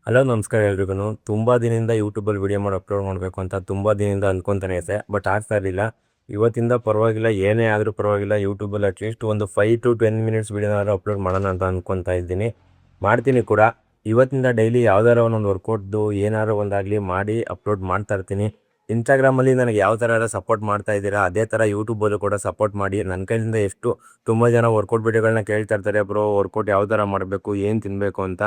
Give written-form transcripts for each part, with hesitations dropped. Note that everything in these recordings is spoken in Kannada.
ಹಲೋ ನಮಸ್ಕಾರ ಎಲ್ರಿಗೂ. ತುಂಬ ದಿನದಿಂದ ಯೂಟ್ಯೂಬಲ್ಲಿ ವೀಡಿಯೋ ಮಾಡಿ ಅಪ್ಲೋಡ್ ಮಾಡಬೇಕು ಅಂತ ತುಂಬ ದಿನದಿಂದ ಅಂದ್ಕೊತಾನೆ ಇದ್ದೆ, ಬಟ್ ಆಗ್ತಾ ಇರಲಿಲ್ಲ. ಇವತ್ತಿಂದ ಪರವಾಗಿಲ್ಲ, ಏನೇ ಆದರೂ ಪರವಾಗಿಲ್ಲ, ಯೂಟ್ಯೂಬಲ್ಲಿ ಅಟ್ಲೀಸ್ಟ್ ಒಂದು 5 to 10 ಮಿನಿಟ್ಸ್ ವೀಡಿಯೋನಾದ್ರು ಅಪ್ಲೋಡ್ ಮಾಡೋಣ ಅಂತ ಅಂದ್ಕೊತಾ ಇದ್ದೀನಿ. ಮಾಡ್ತೀನಿ ಕೂಡ. ಇವತ್ತಿಂದ ಡೈಲಿ ಯಾವ್ದಾರ ಒಂದೊಂದು ವರ್ಕೌಟ್ದು ಏನಾರು ಒಂದಾಗಲಿ ಮಾಡಿ ಅಪ್ಲೋಡ್ ಮಾಡ್ತಾ ಇರ್ತೀನಿ. ಇನ್ಸ್ಟಾಗ್ರಾಮಲ್ಲಿ ನನಗೆ ಯಾವ ಥರ ಎಲ್ಲ ಸಪೋರ್ಟ್ ಮಾಡ್ತಾ ಇದ್ದೀರಾ, ಅದೇ ಥರ ಯೂಟ್ಯೂಬಲ್ಲೂ ಕೂಡ ಸಪೋರ್ಟ್ ಮಾಡಿ. ನನ್ನ ಕೈಯಿಂದ ತುಂಬ ಜನ ವರ್ಕೌಟ್ ವೀಡಿಯೋಗಳನ್ನ ಕೇಳ್ತಾ ಇರ್ತಾರೆ, ಬ್ರೋ ವರ್ಕೌಟ್ ಯಾವ ಥರ ಮಾಡಬೇಕು, ಏನು ತಿನ್ನಬೇಕು ಅಂತ.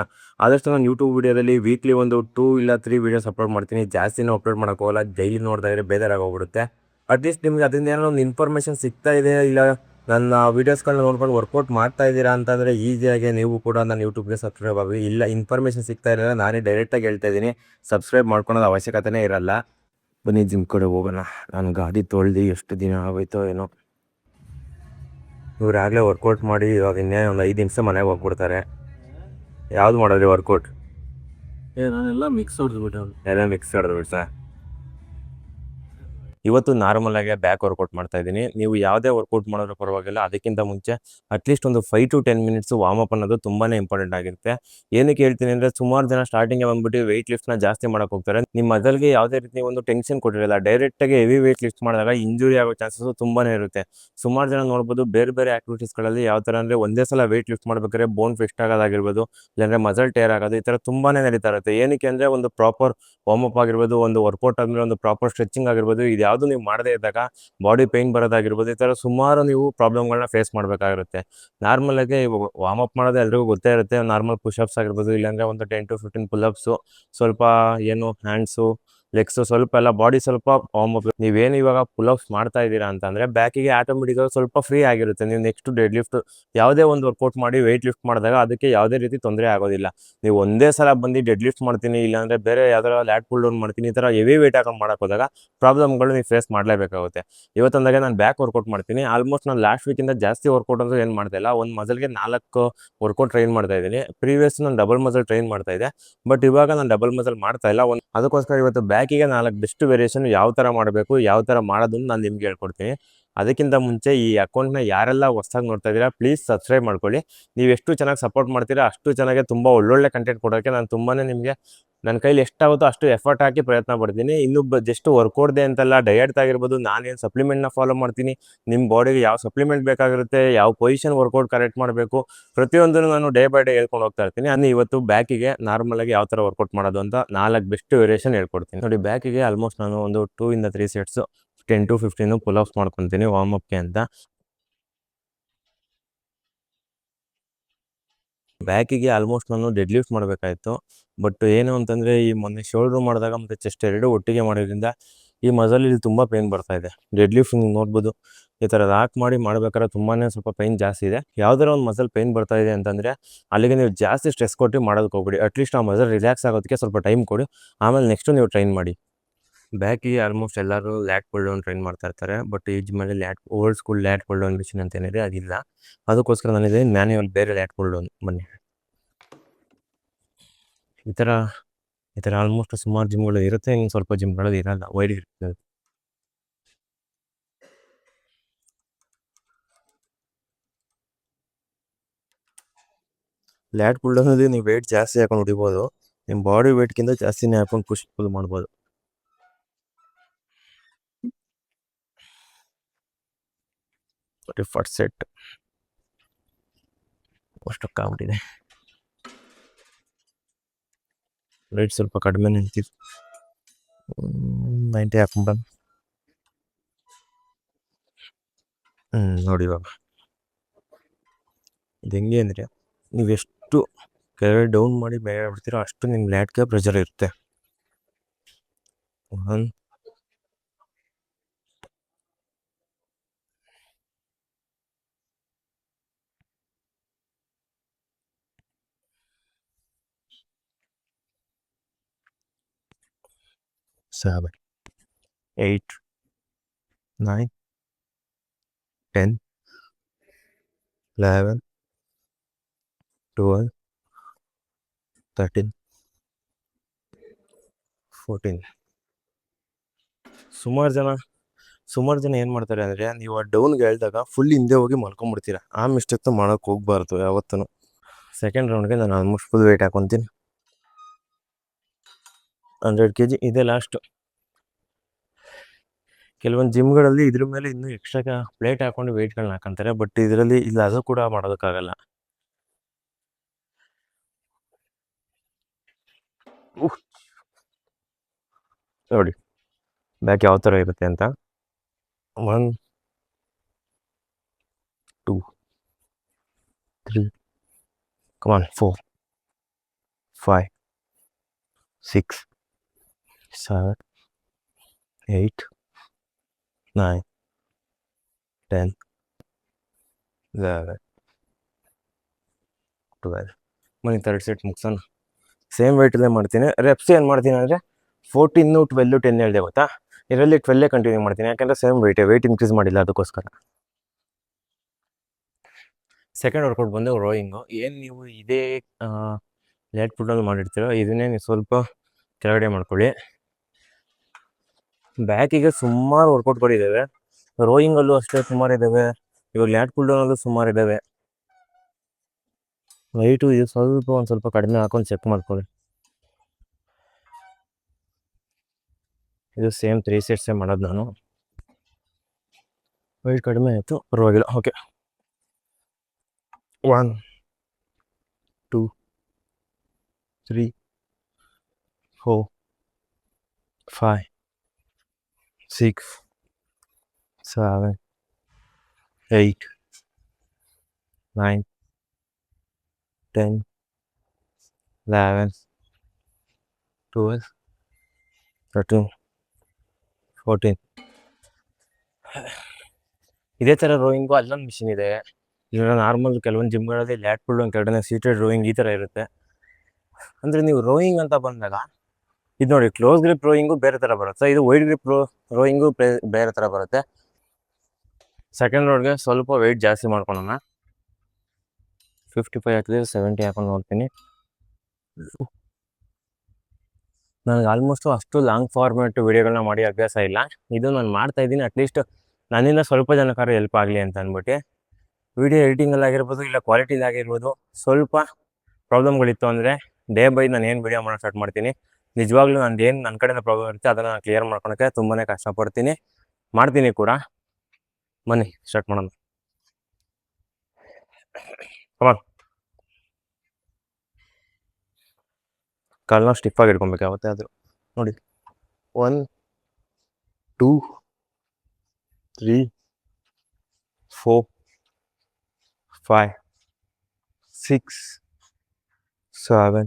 ಆದಷ್ಟು ನಾನು ಯೂಟ್ಯೂಬ್ ವೀಡಿಯೋದಲ್ಲಿ ವೀಕ್ಲಿ ಒಂದು 2 ಇಲ್ಲ 3 ವೀಡಿಯೋಸ್ ಅಪ್ಲೋಡ್ ಮಾಡ್ತೀನಿ. ಜಾಸ್ತಿನೂ ಅಪ್ಲೋಡ್ ಮಾಡೋಕ್ಕೋಗಲ್ಲ, ಡೈಲಿ ನೋಡ್ತಾ ಇದ್ರೆ ಬೇಜಾರಾಗೋಗ್ಬಿಡುತ್ತೆ. ಅಟ್ಲೀಸ್ಟ್ ನಿಮ್ಗೆ ಅದರಿಂದ ಏನೋ ಒಂದು ಇನ್ಫಾರ್ಮೇಷನ್ ಸಿಗ್ತಾ ಇದೆ, ಇಲ್ಲ ನನ್ನ ವೀಡಿಯೋಸ್ಗಳನ್ನ ನೋಡ್ಕೊಂಡು ವರ್ಕೌಟ್ ಮಾಡ್ತಾ ಇದ್ದೀರಾ ಅಂತಂದರೆ ಈಸಿಯಾಗಿ ನೀವು ಕೂಡ ನನ್ನ ಯೂಟ್ಯೂಬ್ಗೆ ಸಬ್ಸ್ಕ್ರೈಬ್ ಆಗಿ. ಇಲ್ಲ ಇನ್ಫಾರ್ಮೇಷನ್ ಸಿಗ್ತಾ ಇರಲಿಲ್ಲ, ನಾನೇ ಡೈರೆಕ್ಟಾಗಿ ಹೇಳ್ತಾ ಇದ್ದೀನಿ, ಸಬ್ಸ್ಕ್ರೈಬ್ ಮಾಡ್ಕೊಳೋದು ಅವಶ್ಯಕತೆನೇ ಇರಲ್ಲ. ಬನ್ನಿ ಜಿಮ್ ಕಡೆ ಹೋಗೋಣ. ನಾನು ಗಾಡಿ ತೊಳ್ದು ಎಷ್ಟು ದಿನ ಆಗೋಯ್ತೋ ಏನೋ. ಇವರಾಗಲೇ ವರ್ಕೌಟ್ ಮಾಡಿ ಇವಾಗ ಇನ್ನೇ ಒಂದು 5 ನಿಮಿಷ ಮನೆಗೆ ಹೋಗ್ಬಿಡ್ತಾರೆ. ಯಾವ್ದು ಮಾಡೋದ್ರಿ ವರ್ಕೌಟ್? ನಾನೆಲ್ಲ ಮಿಕ್ಸ್ ಹೊಡೆದ್ಬಿಟ್ಟೆ. ಎಲ್ಲ ಮಿಕ್ಸ್ ಹೊಡೆದ್ಬಿಟ್ಟು ಸರ್. ಇವತ್ತು ನಾರ್ಮಲ್ ಆಗಿ ಬ್ಯಾಕ್ ವರ್ಕೌಟ್ ಮಾಡ್ತಾ ಇದ್ದೀನಿ. ನೀವು ಯಾವುದೇ ವರ್ಕೌಟ್ ಮಾಡೋದ್ರೂ ಪರವಾಗಿಲ್ಲ, ಅದಕ್ಕಿಂತ ಮುಂಚೆ ಅಟ್ಲೀಸ್ಟ್ ಒಂದು 5 to 10 ಮಿನಿಟ್ಸ್ ವಾರ್ಮ್ ಅಪ್ ಅನ್ನೋದು ತುಂಬಾ ಇಂಪಾರ್ಟೆಂಟ್ ಆಗಿರುತ್ತೆ. ಏನಕ್ಕೆ ಹೇಳ್ತೀನಿ ಅಂದರೆ, ಸುಮಾರು ಜನ ಸ್ಟಾರ್ಟಿಂಗ್ ಬಂದ್ಬಿಟ್ಟು ವೆಯ್ಟ್ ಲಿಫ್ಟ್ನ ಜಾಸ್ತಿ ಮಾಡೋಕೆ ಹೋಗ್ತಾರೆ. ನಿಮ್ಮ ಮಸಲ್ಗೆ ಯಾವುದೇ ರೀತಿ ಒಂದು ಟೆನ್ಷನ್ ಕೊಟ್ಟಿರಲ್ಲ. ಡೈರೆಕ್ಟಾಗಿ ಹೆವಿ ವೆಯ್ಟ್ ಲಿಫ್ಟ್ ಮಾಡಿದಾಗ ಇಂಜುರಿ ಆಗೋ ಚಾನ್ಸಸ್ ತುಂಬಾ ಇರುತ್ತೆ. ಸುಮಾರು ಜನ ನೋಡ್ಬೋದು, ಬೇರೆ ಬೇರೆ ಆಕ್ಟಿವಿಟೀಸ್ಗಳಲ್ಲಿ ಯಾವ ಥರ ಅಂದರೆ, ಒಂದೇ ಸಲ ವೆಯ್ಟ್ ಲಿಫ್ಟ್ ಮಾಡ್ಬೇಕಾದ್ರೆ ಬೋನ್ ಫಿಸ್ಟ್ ಆಗೋದಾಗಿರ್ಬೋದು, ಇಲ್ಲಾಂದರೆ ಮಸಲ್ ಟೇರ್ ಆಗೋದು, ಈ ಥರ ತುಂಬಾ ನಡೀತಾ ಇರುತ್ತೆ. ಏನಕ್ಕೆ ಅಂದರೆ, ಒಂದು ಪ್ರಾಪರ್ ವಾರ್ಮ್ ಅಪ್ ಆಗಿರ್ಬೋದು, ಒಂದು ವರ್ಕೌಟ್ ಆದಮೇಲೆ ಒಂದು ಪ್ರಾಪರ್ ಸ್ಟ್ರೆಚಿಂಗ್ ಆಗಿರ್ಬೋದು, ಇದು ಯಾವುದು ನೀವು ಮಾಡದೇ ಇದ್ದಾಗ ಬಾಡಿ ಪೇಯ್ನ್ ಬರೋದಾಗಿರ್ಬೋದು, ಈ ಥರ ಸುಮಾರು ನೀವು ಪ್ರಾಬ್ಲಮ್ಗಳನ್ನ ಫೇಸ್ ಮಾಡಬೇಕಾಗಿರುತ್ತೆ. ನಾರ್ಮಲಾಗಿ ವಾರ್ಮ್ ಅಪ್ ಮಾಡೋದು ಎಲ್ರಿಗೂ ಗೊತ್ತೇ ಇರುತ್ತೆ. ನಾರ್ಮಲ್ ಪುಷಪ್ಸ್ ಆಗಿರ್ಬೋದು, ಇಲ್ಲಾಂದರೆ ಒಂದು 10 to 15 ಪುಲ್ಅಪ್ಸು, ಸ್ವಲ್ಪ ಹ್ಯಾಂಡ್ಸು, ಲೆಗ್ಸು, ಸ್ವಲ್ಪ ಎಲ್ಲ ಬಾಡಿ ಸ್ವಲ್ಪ ವಾರ್ಮ್ ಅಪ್. ನೀವೇನು ಇವಾಗ ಪುಲ್ಅಪ್ಸ್ ಮಾಡ್ತಾ ಇದ್ದೀರಾ ಅಂತಂದರೆ ಬ್ಯಾಕಿಗೆ ಆಟೋಮೆಟಿಕ್ಕಾಗಿ ಸ್ವಲ್ಪ ಫ್ರೀ ಆಗಿರುತ್ತೆ. ನೀವು ನೆಕ್ಸ್ಟ್ ಡೆಡ್ ಲಿಫ್ಟ್ ಯಾವುದೇ ಒಂದು ವರ್ಕೌಟ್ ಮಾಡಿ ವೆಯ್ಟ್ ಲಿಫ್ಟ್ ಮಾಡಿದಾಗ ಅದಕ್ಕೆ ಯಾವುದೇ ರೀತಿ ತೊಂದರೆ ಆಗೋದಿಲ್ಲ. ನೀವು ಒಂದೇ ಸಲ ಬಂದು ಡೆಡ್ ಲಿಫ್ಟ್ ಮಾಡ್ತೀನಿ, ಇಲ್ಲಾಂದರೆ ಬೇರೆ ಯಾವ್ದಾರ ಲ್ಯಾಟ್ ಪುಲ್ ಡೌನ್ ಮಾಡ್ತೀನಿ, ಈ ಥರ ಹೆವಿ ವೆಯ್ಟ್ ಹಾಕೊಂಡು ಮಾಡೋಕೆ ಹೋದಾಗ ಪ್ರಾಬ್ಲಮ್ಗಳು ನೀವು ಫೇಸ್ ಮಾಡಲೇಬೇಕಾಗುತ್ತೆ. ಇವತ್ತೊಂದಾಗೆ ನಾನು ಬ್ಯಾಕ್ ವರ್ಕೌಟ್ ಮಾಡ್ತೀನಿ. ಆಲ್ಮೋಸ್ಟ್ ನಾನು ಲಾಸ್ಟ್ ವೀಕಿಂದ ಜಾಸ್ತಿ ವರ್ಕೌಟ್ ಅಂತೂ ಏನು ಮಾಡ್ತಾ ಇಲ್ಲ. ಒಂದು ಮಸಲ್ಗೆ 4 ವರ್ಕೌಟ್ ಟ್ರೈನ್ ಮಾಡ್ತಾ ಇದ್ದೀನಿ. ಪ್ರೀವಿಯಸ್ ನಾನು ಡಬಲ್ ಮಸಲ್ ಟ್ರೈನ್ ಮಾಡ್ತಾ ಇದ್ದೆ, ಬಟ್ ಇವಾಗ ನಾನು ಡಬಲ್ ಮಸಲ್ ಮಾಡ್ತಾ ಇಲ್ಲ. ಅದಕ್ಕೋಸ್ಕರ ಇವತ್ತು ಬ್ಯಾಕಿಗೆ 4 ಬೆಸ್ಟ್ ವೇರಿಯೇಷನ್ ಯಾವ ಥರ ಮಾಡಬೇಕು, ಯಾವ ಥರ ಮಾಡೋದನ್ನು ನಾನು ನಿಮ್ಗೆ ಹೇಳ್ಕೊಡ್ತೀನಿ. ಅದಕ್ಕಿಂತ ಮುಂಚೆ ಈ ಅಕೌಂಟ್ನ ಯಾರೆಲ್ಲ ಹೊಸದಾಗಿ ನೋಡ್ತಾ ಇದ್ದೀರಾ, ಪ್ಲೀಸ್ ಸಬ್ಸ್ಕ್ರೈಬ್ ಮಾಡ್ಕೊಳ್ಳಿ. ನೀವು ಎಷ್ಟು ಚೆನ್ನಾಗಿ ಸಪೋರ್ಟ್ ಮಾಡ್ತೀರಾ, ಅಷ್ಟು ಚೆನ್ನಾಗಿ ತುಂಬ ಒಳ್ಳೊಳ್ಳೆ ಕಂಟೆಂಟ್ ಕೊಡೋಕ್ಕೆ ನಾನು ತುಂಬಾ ನಿಮಗೆ ನನ್ನ ಕೈಲಿ ಎಷ್ಟಾಗುತ್ತೋ ಅಷ್ಟು ಎಫರ್ಟ್ ಹಾಕಿ ಪ್ರಯತ್ನ ಪಡ್ತೀನಿ. ಇನ್ನು ಜಸ್ಟ್ ವರ್ಕೌಟ್ದೆ ಅಂತಲ್ಲ, ಡಯಟ್ ಆಗಿರ್ಬೋದು, ನಾನೇನು ಸಪ್ಲಿಮೆಂಟ್ನ ಫಾಲೋ ಮಾಡ್ತೀನಿ, ನಿಮ್ಮ ಬಾಡಿಗೆ ಯಾವ ಸಪ್ಲಿಮೆಂಟ್ ಬೇಕಾಗಿರುತ್ತೆ, ಯಾವ ಪೊಸಿಷನ್ ವರ್ಕೌಟ್ ಕರೆಕ್ಟ್ ಮಾಡಬೇಕು, ಪ್ರತಿಯೊಂದನ್ನು ನಾನು ಡೇ ಬೈ ಡೇ ಹೇಳ್ಕೊಂಡು ಹೋಗ್ತಾ ಇರ್ತೀನಿ. ನಾನು ಇವತ್ತು ಬ್ಯಾಕಿಗೆ ನಾರ್ಮಲಾಗಿ ಯಾವ ಥರ ವರ್ಕೌಟ್ ಮಾಡೋದು ಅಂತ 4 ಬೆಸ್ಟ್ ವೇರಿಯೇಷನ್ ಹೇಳ್ಕೊಡ್ತೀನಿ ನೋಡಿ. ಬ್ಯಾಕಿಗೆ ಆಲ್ಮೋಸ್ಟ್ ನಾನು ಒಂದು 2 ಇಂದ 3 ಸೆಟ್ಸು 10 to 15 ಪುಲ್ಅಪ್ಸ್ ಮಾಡ್ಕೊತೀನಿ ವಾರ್ಮ್ ಅಪ್ಗೆ ಅಂತ. ಬ್ಯಾಕಿಗೆ ಆಲ್ಮೋಸ್ಟ್ ನಾನು ಡೆಡ್ ಲಿಫ್ಟ್ ಮಾಡಬೇಕಾಯಿತು, ಬಟ್ ಏನು ಅಂತಂದರೆ, ಈ ಮೊನ್ನೆ ಶೋಲ್ಡ್ರ್ ಮಾಡಿದಾಗ ಮತ್ತು ಚೆಸ್ಟ್ ಎರಡು ಒಟ್ಟಿಗೆ ಮಾಡೋದ್ರಿಂದ ಈ ಮಸಲಲ್ಲಿ ತುಂಬ ಪೇಯ್ನ್ ಬರ್ತಾ ಇದೆ. ಡೆಡ್ ಲಿಫ್ಟ್ ನೀವು ನೋಡ್ಬೋದು, ಈ ಥರ ಲಾಕ್ ಮಾಡಿ ಮಾಡ್ಬೇಕಾದ್ರೆ ತುಂಬಾ ಸ್ವಲ್ಪ ಪೇಯ್ನ್ ಜಾಸ್ತಿ ಇದೆ. ಯಾವುದಾರ ಒಂದು ಮಸಲ್ ಪೇಯ್ನ್ ಬರ್ತಾ ಇದೆ ಅಂತಂದರೆ ಅಲ್ಲಿಗೆ ನೀವು ಜಾಸ್ತಿ ಸ್ಟ್ರೆಸ್ ಕೊಟ್ಟು ಮಾಡೋದಕ್ಕೆ ಹೋಗ್ಬಿಡಿ. ಅಟ್ಲೀಸ್ಟ್ ಆ ಮಸಲ್ ರಿಲ್ಯಾಕ್ಸ್ ಆಗೋದಕ್ಕೆ ಸ್ವಲ್ಪ ಟೈಮ್ ಕೊಡಿ, ಆಮೇಲೆ ನೆಕ್ಸ್ಟು ನೀವು ಟ್ರೈನ್ ಮಾಡಿ. ಬ್ಯಾಕಿಗೆ ಆಲ್ಮೋಸ್ಟ್ ಎಲ್ಲರೂ ಲ್ಯಾಟ್ ಪುಲ್ ಡೌನ್ ಟ್ರೈನ್ ಮಾಡ್ತಾ ಇರ್ತಾರೆ, ಬಟ್ ಈ ಜಿಮ್ಮಲ್ಲಿ old school lat pull down machine ಅಂತ ಏನಿದೆ ಅದಿಲ್ಲ. ಅದಕ್ಕೋಸ್ಕರ ನಾನಿದೆ ಮ್ಯಾನ್ಯುವಲ್ ಬೇರೆ ಲ್ಯಾಟ್ ಪುಲ್ ಡೌನ್. ಬನ್ನಿ, ಈ ಥರ ಆಲ್ಮೋಸ್ಟ್ ಸುಮಾರು ಜಿಮ್ಗಳು ಇರುತ್ತೆ, ಇನ್ನು ಸ್ವಲ್ಪ ಜಿಮ್ಗಳಲ್ಲಿ ಇರಲ್ಲ, ವೈಡ್ ಇರುತ್ತೆ. ಲ್ಯಾಟ್ ಪುಲ್ ಡೌನಲ್ಲಿ ನೀವು ವೆಯ್ಟ್ ಜಾಸ್ತಿ ಹಾಕೊಂಡು ಹೊಡಿಬೋದು, ನಿಮ್ಮ ಬಾಡಿ ವೆಯ್ಟ್ಗಿಂತ ಜಾಸ್ತಿನೇ ಹಾಕೊಂಡು ಪುಷ್ ಪುಲ್ ಮಾಡ್ಬೋದು. ಫಸ್ಟ್ ಸೆಟ್ ಅಷ್ಟು ಆಗ್ಬಿಟ್ಟಿದೆ. ವೆಯ್ಟ್ ಸ್ವಲ್ಪ ಕಡಿಮೆ ನಿಂತಿದ್ದು 90 ಹಾಕೊಂಡ್ಬಂದು ನೋಡಿ. ಇವಾಗ ಇದು ಹೆಂಗೆ ಅಂದರೆ, ನೀವೆಷ್ಟು ಕೆಳಗಡೆ ಡೌನ್ ಮಾಡಿ ಮೇಲೆ ಬಿಡ್ತೀರೋ ಅಷ್ಟು ನಿಮ್ಮ ಲ್ಯಾಟ್ಗೆ ಪ್ರೆಷರ್ ಇರುತ್ತೆ. 1 7 8 9 10 11 12 13 14. ಸುಮಾರು ಜನ ಏನು ಮಾಡ್ತಾರೆ ಅಂದರೆ, ನೀವು ಆ ಡೌನ್ಗೆ ಹೇಳಿದಾಗ ಫುಲ್ ಹಿಂದೆ ಹೋಗಿ ಮಲ್ಕೊಂಡ್ಬಿಡ್ತೀರ. ಆ ಮಿಸ್ಟೇಕ್ನ ಮಾಡೋಕ್ಕೆ ಹೋಗ್ಬಾರ್ದು ಯಾವತ್ತೂ. ಸೆಕೆಂಡ್ ರೌಂಡ್ಗೆ ನಾನು ಆಲ್ಮೋಸ್ಟ್ ಫುಲ್ ವೆಯ್ಟ್ ಹಾಕೊತೀನಿ. 100 kg ಇದೆ ಲಾಸ್ಟ್. ಕೆಲವೊಂದು ಜಿಮ್ಗಳಲ್ಲಿ ಇದ್ರ ಮೇಲೆ ಇನ್ನೂ ಎಕ್ಸ್ಟ್ರಾ ಪ್ಲೇಟ್ ಹಾಕೊಂಡು ವೆಯ್ಟ್ಗಳನ್ನ ಹಾಕೊಂತಾರೆ, ಬಟ್ ಇದರಲ್ಲಿ ಇಲ್ಲ, ಅದು ಕೂಡ ಮಾಡೋದಕ್ಕಾಗಲ್ಲ. ನೋಡಿ ಬ್ಯಾಕ್ ಯಾವ ಥರ ಇರುತ್ತೆ ಅಂತ. 1 2 3 ಕಮಾನ್ 4 5 6 7 8 9 10 11 12 ಮನೆ 3rd ಸೆಟ್ ಮುಗಿಸೋಣ. ಸೇಮ್ ವೆಯ್ಟಲ್ಲೇ ಮಾಡ್ತೀನಿ. ರೆಪ್ಸ್ ಏನು ಮಾಡ್ತೀನಿ ಅಂದರೆ 14 12 10 ಹೇಳಿದೆ ಗೊತ್ತಾ, ಇದರಲ್ಲಿ 12 ಕಂಟಿನ್ಯೂ ಮಾಡ್ತೀನಿ, ಯಾಕೆಂದರೆ ಸೇಮ್ ವೆಯ್ಟ್ ಇನ್ಕ್ರೀಸ್ ಮಾಡಿಲ್ಲ ಅದಕ್ಕೋಸ್ಕರ. ಸೆಕೆಂಡ್ ವರ್ಕೌಟ್ ಬಂದು ರೋಯಿಂಗು. ಏನು ನೀವು ಇದೇ ಲೇಟ್ ಫುಡ್ಡಲ್ಲಿ ಮಾಡಿರ್ತೀರೋ ಇದನ್ನೇ ನೀವು ಸ್ವಲ್ಪ ಕೆಳಗಡೆ ಮಾಡ್ಕೊಳ್ಳಿ. ಬ್ಯಾಕಿಗೆ ಸುಮಾರು ವರ್ಕೌಟ್ಗಳಿದ್ದಾವೆ, ರೋಯಿಂಗಲ್ಲೂ ಅಷ್ಟೇ ಸುಮಾರು ಇದ್ದಾವೆ, ಇವಾಗ ಲ್ಯಾಟ್ ಪುಲ್ಡೌನಲ್ಲೂ ಸುಮಾರು ಇದ್ದಾವೆ. ವೆಯ್ಟು ಇದು ಒಂದು ಸ್ವಲ್ಪ ಕಡಿಮೆ ಹಾಕೊಂಡು ಚೆಕ್ ಮಾಡ್ಕೊಳ್ಳಿ. ಇದು ಸೇಮ್ 3 ಸೆಟ್ಸೇ ಮಾಡೋದು ನಾನು. ವೆಯ್ಟ್ ಕಡಿಮೆ ಆಯಿತು, ಪರವಾಗಿಲ್ಲ. ಓಕೆ 1 2 3 4 5 6 7 8 9 10 11 12 13 14. ಇದೇ ಥರ ರೋಯಿಂಗು ಅಲ್ಲೊಂದು ಮಿಷಿನ್ ಇದೆ. ಇಲ್ಲ ನಾರ್ಮಲ್ ಕೆಲವೊಂದು ಜಿಮ್ಗಳಲ್ಲಿ ಲ್ಯಾಟ್ ಪುಲ್ ಡೌನ್ ಕೆಳಗಡೆ ಸೀಟೆಡ್ ರೋಯಿಂಗ್ ಈ ಥರ ಇರುತ್ತೆ. ಅಂದರೆ ನೀವು ರೋಯಿಂಗ್ ಅಂತ ಬಂದಾಗ ಇದು ನೋಡಿ, ಕ್ಲೋಸ್ ಗ್ರಿಪ್ ರೋಯಿಂಗು ಬೇರೆ ಥರ ಬರುತ್ತೆ, ಇದು ವೈಡ್ ಗ್ರಿಪ್ ರೋಯಿಂಗು ಬೇರೆ ಥರ ಬರುತ್ತೆ. ಸೆಕೆಂಡ್ ರೋಡ್ಗೆ ಸ್ವಲ್ಪ ವೆಯ್ಟ್ ಜಾಸ್ತಿ ಮಾಡ್ಕೊಳ್ಳೋಣ. 55 ಅಟ್ಲೀಸ್ಟ್ 70 ಹಾಕೊಂಡು ನೋಡ್ತೀನಿ. ನನಗೆ ಆಲ್ಮೋಸ್ಟು ಅಷ್ಟು ಲಾಂಗ್ ಫಾರ್ಮೆಟ್ ವಿಡಿಯೋಗಳನ್ನ ಮಾಡಿ ಅಭ್ಯಾಸ ಇಲ್ಲ. ಇದು ನಾನು ಮಾಡ್ತಾಯಿದ್ದೀನಿ, ಅಟ್ಲೀಸ್ಟ್ ನನ್ನಿಂದ ಸ್ವಲ್ಪ ಜನಕ್ಕಾದ್ರೂ ಹೆಲ್ಪ್ ಆಗಲಿ ಅಂತ ಅಂದ್ಬಿಟ್ಟು. ವಿಡಿಯೋ ಎಡಿಟಿಂಗಲ್ಲಾಗಿರ್ಬೋದು ಇಲ್ಲ ಕ್ವಾಲಿಟಿಲಾಗಿರ್ಬೋದು ಸ್ವಲ್ಪ ಪ್ರಾಬ್ಲಮ್ಗಳಿತ್ತು ಅಂದರೆ ಡೇ ಬೈ ನಾನು ಏನು ವಿಡಿಯೋ ಮಾಡೋಕ್ಕೆ ಸ್ಟಾರ್ಟ್ ಮಾಡ್ತೀನಿ. ನಿಜವಾಗ್ಲೂ ನಂದು ಏನು ನನ್ನ ಕಡೆಯಿಂದ ಪ್ರಾಬ್ಲಮ್ ಇರುತ್ತೆ ಅದನ್ನು ನಾನು ಕ್ಲಿಯರ್ ಮಾಡ್ಕೊಳಕ್ಕೆ ತುಂಬಾ ಕಷ್ಟಪಡ್ತೀನಿ, ಮಾಡ್ತೀನಿ ಕೂಡ. ಬನ್ನಿ ಸ್ಟಾರ್ಟ್ ಮಾಡೋಣ. ಕಮಾನ್, ಕಾಲನ್ನ ಸ್ಟಿಫಾಗಿ ಇಟ್ಕೊಬೇಕು ಯಾವತ್ತೇ ಆದರೂ. ನೋಡಿ 1 2 3 4 5 6 7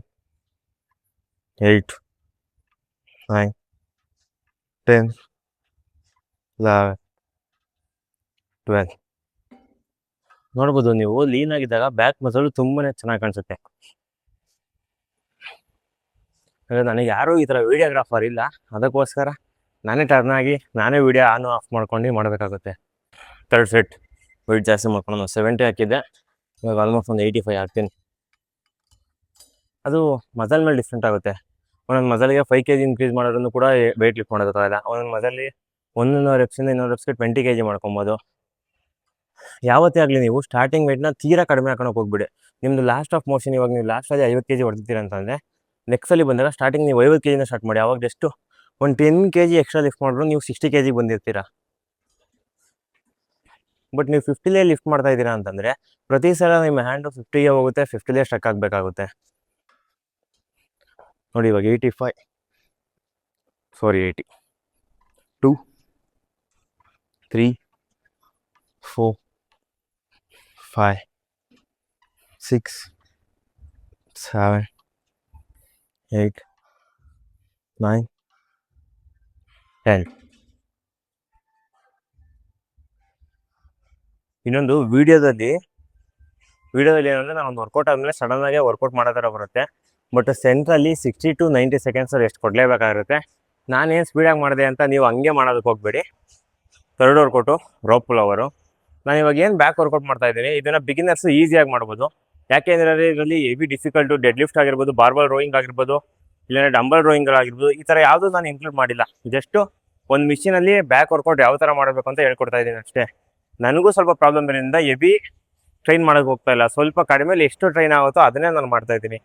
8 9 10 11 12. ನೋಡ್ಬೋದು ನೀವು, ಲೀನ್ ಆಗಿದ್ದಾಗ ಬ್ಯಾಕ್ ಮಸಲು ತುಂಬಾ ಚೆನ್ನಾಗಿ ಕಾಣಿಸುತ್ತೆ. ನನಗೆ ಯಾರೂ ಈ ಥರ ವೀಡಿಯೋಗ್ರಾಫರ್ ಇಲ್ಲ, ಅದಕ್ಕೋಸ್ಕರ ನಾನೇ ಟರ್ನ್ ಆಗಿ ನಾನೇ ವೀಡಿಯೋ ಆನ್ ಆಫ್ ಮಾಡ್ಕೊಂಡು ಮಾಡಬೇಕಾಗುತ್ತೆ. 3rd ಸೆಟ್ ವೆಯ್ಟ್ ಜಾಸ್ತಿ ಮಾಡ್ಕೊಂಡು 70 ಹಾಕಿದ್ದೆ, ಇವಾಗ ಆಲ್ಮೋಸ್ಟ್ ಒಂದು 85 ಹಾಕ್ತೀನಿ. ಅದು ಮಸಲ್ ಮೇಲೆ ಡಿಫ್ರೆಂಟ್ ಆಗುತ್ತೆ. ಒಂದೊಂದು ಮಸಲ್ಗೆ 5 kg ಇನ್ಕ್ರೀಸ್ ಮಾಡೋದನ್ನು ಕೂಡ ವೆಯ್ಟ್ ಲಿಫ್ಟ್ ಮಾಡೋದಕ್ಕಾಗಲ್ಲ. ಒಂದೊಂದು ಮಸಲ್ಲಿ 100 ರೆಪ್ಸಿಂದ 200 ರೆಪ್ಸ್ಗೆ 20 kg ಮಾಡ್ಕೊಬೋದು. ಯಾವತ್ತೇ ಆಗಲಿ ನೀವು ಸ್ಟಾರ್ಟಿಂಗ್ ವೆಯ್ಟ್ನ ತೀರಾ ಕಡಿಮೆ ಹಾಕೋಕೆ ಹೋಗ್ಬಿಡಿ. ನಿಮ್ಮದು ಲಾಸ್ಟ್ ಆಫ್ ಮೋಷನ್, ಇವಾಗ ನೀವು ಲಾಸ್ಟಲ್ಲಿ 50 kg ಹೊಡೆದಿದ್ದೀರ ಅಂತಂದರೆ ನೆಕ್ಸ್ಟಲ್ಲಿ ಬಂದಾಗ ಸ್ಟಾರ್ಟಿಂಗ್ ನೀವು 50 kg ಸ್ಟಾರ್ಟ್ ಮಾಡಿ. ಅವಾಗ ಜಸ್ಟು ಒಂದು 10 kg ಎಕ್ಸ್ಟ್ರಾ ಲಿಫ್ಟ್ ಮಾಡಿದ್ರು ನೀವು 60 kg ಬಂದಿರ್ತೀರ. ಬಟ್ ನೀವು 50ಲೇ ಲಿಫ್ಟ್ ಮಾಡ್ತಾ ಇದ್ದೀರಾ ಅಂತಂದರೆ ಪ್ರತಿ ಸಲ ನಿಮ್ಮ ಹ್ಯಾಂಡು 50ಗೆ ಹೋಗುತ್ತೆ, 50ಲೇ ಸ್ಟಕ್ ಆಗಬೇಕಾಗುತ್ತೆ. ನೋಡಿ ಇವಾಗ 80 2 3 4 5 6 7 8 9 10. ಇನ್ನೊಂದು ವಿಡಿಯೋದಲ್ಲಿ ಏನಂದರೆ ನಾನು ಒಂದು ವರ್ಕೌಟ್ ಆದಮೇಲೆ ಸಡನ್ನಾಗೆ ವರ್ಕೌಟ್ ಮಾಡೋ ಥರ ಬರುತ್ತೆ, ಬಟ್ ಸೆಂಟ್ರಲ್ಲಿ 60 to 90 ಸೆಕೆಂಡ್ಸ್ ಎಷ್ಟು ಕೊಡಲೇಬೇಕಾಗಿರುತ್ತೆ. ನಾನೇನು ಸ್ಪೀಡಾಗಿ ಮಾಡಿದೆ ಅಂತ ನೀವು ಹಂಗೆ ಮಾಡೋದಕ್ಕೆ ಹೋಗಬೇಡಿ. 3rd workout rope full over. ನಾನು ಇವಾಗ ಏನು ಬ್ಯಾಕ್ ವರ್ಕೌಟ್ ಮಾಡ್ತಾ ಇದ್ದೀನಿ, ಇದನ್ನು ಬಿಗಿನರ್ಸು ಈಸಿಯಾಗಿ ಮಾಡ್ಬೋದು. ಯಾಕೆಂದರೆ ಇದರಲ್ಲಿ ಹೆವಿ ಡಿಫಿಕಲ್ಟು ಡೆಡ್ ಲಿಫ್ಟ್ ಆಗಿರ್ಬೋದು, ಬಾರ್ಬಲ್ ರೋಯಿಂಗ್ ಆಗಿರ್ಬೋದು, ಇಲ್ಲಾಂದರೆ ಡಂಬಲ್ ರೋಯಿಂಗ್ಗಳಾಗಿರ್ಬೋದು, ಈ ಥರ ಯಾವುದೂ ನಾನು ಇನ್ಕ್ಲೂಡ್ ಮಾಡಿಲ್ಲ. ಜಸ್ಟು ಒಂದು ಮಿಷಿನಲ್ಲಿ ಬ್ಯಾಕ್ ವರ್ಕೌಟ್ ಯಾವ ಥರ ಮಾಡಬೇಕು ಅಂತ ಹೇಳ್ಕೊಡ್ತಾ ಇದ್ದೀನಿ ಅಷ್ಟೇ. ನನಗೂ ಸ್ವಲ್ಪ ಪ್ರಾಬ್ಲಮ್ ಇರೋದ್ರಿಂದ ಹೆವಿ ಟ್ರೈನ್ ಮಾಡೋಕ್ಕೆ ಹೋಗ್ತಾ ಇಲ್ಲ, ಸ್ವಲ್ಪ ಕಡಿಮೆಲಿ ಎಷ್ಟು ಟ್ರೈನ್ ಆಗುತ್ತೋ ಅದನ್ನೇ ನಾನು ಮಾಡ್ತಾಯಿದ್ದೀನಿ.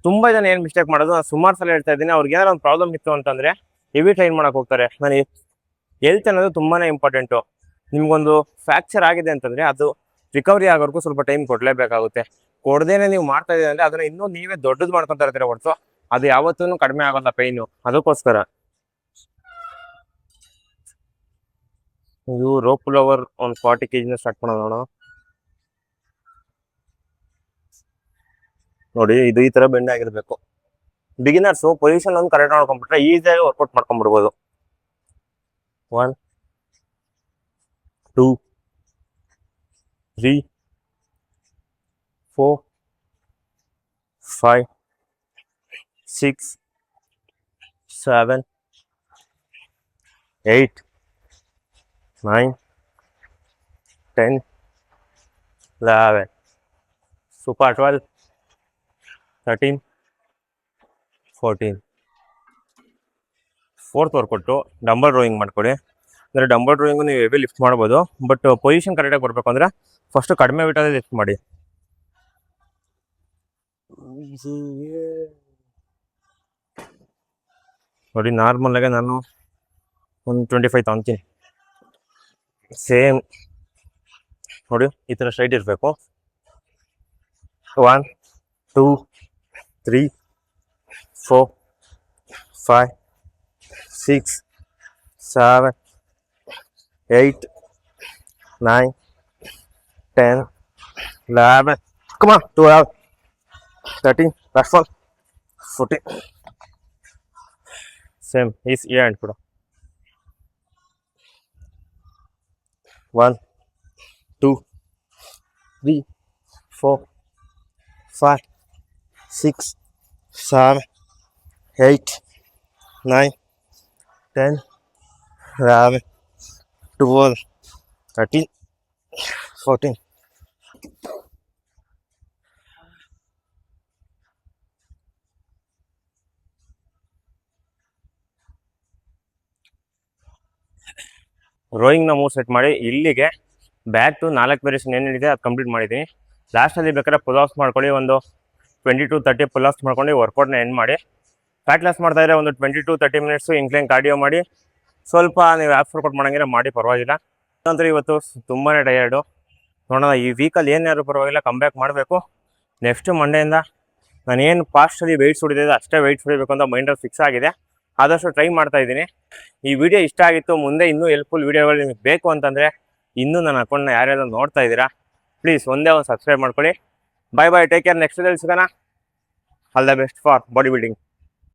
ತುಂಬ ಜನ ಏನು ಮಿಸ್ಟೇಕ್ ಮಾಡೋದು, ನಾನು ಸುಮಾರು ಸಲ ಹೇಳ್ತಾ ಇದ್ದೀನಿ, ಅವ್ರಿಗೆ ಏನಾದ್ರು ಒಂದು ಪ್ರಾಬ್ಲಮ್ ಇತ್ತು ಅಂತಂದರೆ ಹೆವಿ ಟ್ರೈನ್ ಮಾಡೋಕೆ ಹೋಗ್ತಾರೆ. ನಾನು ಹೆಲ್ತ್ ಅನ್ನೋದು ತುಂಬಾ ಇಂಪಾರ್ಟೆಂಟು. ನಿಮ್ಗೊಂದು ಫ್ರ್ಯಾಕ್ಚರ್ ಆಗಿದೆ ಅಂತಂದರೆ ಅದು ರಿಕವರಿ ಆಗೋವರೆಗೂ ಸ್ವಲ್ಪ ಟೈಮ್ ಕೊಡಲೇಬೇಕಾಗುತ್ತೆ. ಕೊಡದೇನೆ ನೀವು ಮಾಡ್ತಾ ಇದ್ದೀರಿ ಅಂದರೆ ಅದನ್ನು ಇನ್ನೂ ನೀವೇ ದೊಡ್ಡದು ಮಾಡ್ಕೊತಾ ಇರ್ತೀರ ಹೊರತು ಅದು ಯಾವತ್ತೂ ಕಡಿಮೆ ಆಗೋಲ್ಲ ಪೈನು. ಅದಕ್ಕೋಸ್ಕರ ಇದು ರೋಪ್ ಪುಲ್-ಓವರ್ ಒಂದು 40 kg ಸ್ಟಾರ್ಟ್ ಮಾಡೋಣ. ನೋಡಿ, ಇದು ಈ ಥರ ಬೆಂಡ್ ಆಗಿರಬೇಕು. ಬಿಗಿನರ್ಸು ಪೊಸಿಷನ್ ಒಂದು ಕರೆಕ್ಟ್ ಮಾಡ್ಕೊಂಡ್ಬಿಟ್ರೆ ಈಸಿಯಾಗಿ workout ಮಾಡ್ಕೊಂಡ್ಬಿಡ್ಬೋದು. 1 2 3 4 5 6 7 8 9 10 11 super 12 13 14. Fourth workout dumbbell rowing ಮಾಡ್ಕೊಳ್ಳಿ. ಅಂದರೆ ಡಂಬಲ್ ರೋಯಿಂಗು ನೀವು ಹೆವಿ ಲಿಫ್ಟ್ ಮಾಡ್ಬೋದು, ಬಟ್ ಪೊಸಿಷನ್ ಕರೆಕ್ಟಾಗಿ ಬರಬೇಕು ಅಂದರೆ ಫಸ್ಟು ಕಡಿಮೆ ವೇಟಲ್ಲಿ ಲಿಫ್ಟ್ ಮಾಡಿ. ನೋಡಿ, ನಾರ್ಮಲಾಗೆ ನಾನು ಒಂದು 25 ತೊಗೊತೀನಿ. ಸೇಮ್ ನೋಡಿ, ಈ ಥರ ಸ್ಟ್ರೈಟ್ ಇರಬೇಕು. 1 2 3 4 5 6 7 8 9 10 11 come on 12 13 last one 14. Same is here and put 1 2 3 4 5 6 7 8 9 10 11 12 13 14. ರೋಯಿಂಗ್ನ 3 set ಮಾಡಿ ಇಲ್ಲಿಗೆ ಬ್ಯಾಕ್ ಟು 4 ವೇರಿಯೇಷನ್ ಏನಿದೆ ಅದು ಕಂಪ್ಲೀಟ್ ಮಾಡಿದ್ದೀನಿ. ಲಾಸ್ಟಲ್ಲಿ ಬೇಕಾದ್ರೆ ಪುಲ್ ಆಫ್ಸ್ ಮಾಡ್ಕೊಳ್ಳಿ, ಒಂದು 20 to 30 ಪುಲ್ ಆಫ್ಸ್ ಮಾಡ್ಕೊಂಡು ವರ್ಕೌಟ್ನ ಎಂಡ್ ಮಾಡಿ. ಫ್ಯಾಟ್ ಲಾಸ್ ಮಾಡ್ತಾ ಇದ್ರೆ ಒಂದು 20 to 30 ಮಿನಿಟ್ಸು ಇನ್ಕ್ಲೈನ್ ಕಾರ್ಡಿಯೋ ಮಾಡಿ. ಸ್ವಲ್ಪ ನೀವು ಆ್ಯಪ್ಸ್ ವರ್ಕೌಟ್ ಮಾಡೋಂಗಿದ್ರೆ ಮಾಡಿ, ಪರವಾಗಿಲ್ಲ. ನಂತರ ಇವತ್ತು ತುಂಬಾ ಟಯರ್ಡು. ನೋಡೋಣ, ಈ ವೀಕಲ್ಲಿ ಏನಾದ್ರು ಪರವಾಗಿಲ್ಲ ಕಮ್ಬ್ಯಾಕ್ ಮಾಡಬೇಕು. ನೆಕ್ಸ್ಟ್ ಮಂಡೆಯಿಂದ ನಾನು ಏನು ಫಾಸ್ಟಲ್ಲಿ ವೆಯ್ಟ್ಸ್ ಹೊಡಿದಿದೆ ಅಷ್ಟೇ ವೆಯ್ಟ್ಸ್ ಹೊಡಿಬೇಕು ಅಂತ ಮೈಂಡಲ್ಲಿ ಫಿಕ್ಸ್ ಆಗಿದೆ. ಆದಷ್ಟು ಟ್ರೈ ಮಾಡ್ತಾ ಇದ್ದೀನಿ. ಈ ವಿಡಿಯೋ ಇಷ್ಟ ಆಗಿತ್ತು, ಮುಂದೆ ಇನ್ನೂ ಹೆಲ್ಪ್ಫುಲ್ ವೀಡಿಯೋಗಳು ನಿಮಗೆ ಬೇಕು ಅಂತಂದರೆ ಇನ್ನೂ ನನ್ನ ಅಕೌಂಟ್ನ ಯಾರ್ಯಾರು ನೋಡ್ತಾ ಇದ್ದೀರಾ ಪ್ಲೀಸ್ ಒಂದೇ ಒಂದು ಸಬ್ಸ್ಕ್ರೈಬ್ ಮಾಡ್ಕೊಳ್ಳಿ. ಬಾಯ್ ಬಾಯ್, ಟೇಕ್ ಕೇರ್. ನೆಕ್ಸ್ಟ್ ವಿಡಿಯೋದಲ್ಲಿ ಸಿಗೋಣ. All the best for body building.